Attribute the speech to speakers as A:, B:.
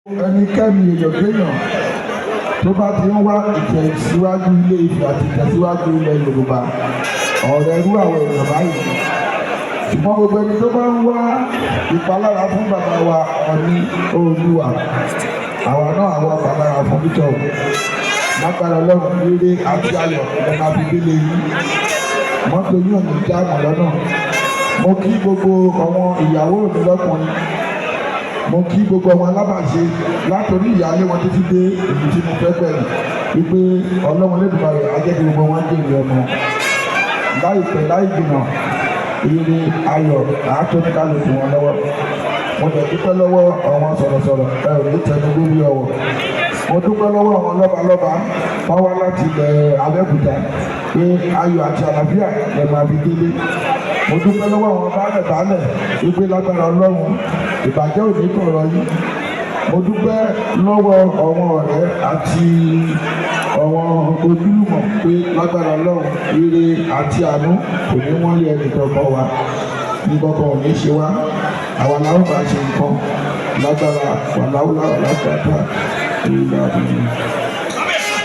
A: ẹnikẹ́ni èèyàn kéèyàn tó bá ti ń wá ìtẹ̀síwájú ilé Ifẹ̀ àti ìtẹ̀síwájú ilẹ̀ Yorùbá ọ̀rẹ́ irú àwọn èèyàn báyìí ṣùgbọ́n gbogbo ẹni tó bá ń wá ìpalára fún bàbá wa Ọọ̀ni Oòduà àwa náà àwọn ìpalára fún Victor lágbára Ọlọ́run rere àti ayọ̀ ẹ̀ka bíbélé yìí mọ́tò yóò ní jáàmù lọ́nà. Mo kí gbogbo àwọn ìyàwó mi lọ́kùnrin, mo kí gbogbo ọmọ alábàáṣe látòrí ìyáálé wọn títí dé èmi tí mo fẹ́ bẹ̀rẹ̀ wípé Ọlọ́run Olódùmarè á jẹ́ kí gbogbo wọn jèrè ọmọ láìpẹ́ láì jìnnà ire ayọ̀ àátọ́níkàlùkù wọn lọ́wọ́. Mo dẹ̀ dúpẹ́ lọ́wọ́ àwọn sọ̀rọ̀sọ̀rọ̀ ẹ ò ní tẹnu lórí ọ̀wọ̀. Mo dúpẹ́ lọ́wọ́ àwọn lọ́balọ́ba wọ́n wá láti ilẹ̀ Abẹ́òkúta pé ayọ̀ àti àlàáfíà lè máa fi délé. Mo dúpẹ́ lọ́wọ́ àwọn baálẹ̀ wípé lágbára Ọlọ́run ìbàjẹ́ ò ní kọ̀rọ̀ yìí. Mo dúpẹ́ lọ́wọ́ àwọn ọ̀rẹ́ àti àwọn ojúlùmọ̀ pé lágbára Ọlọ́run ire àti àánú kò ní wọ́n lé ẹnì kankan wa ní kankan ò ní ṣe wá. Àwa làwọn bá ṣe nǹkan lágbára wà láwùlà lágbàdá ìlú àbúrò.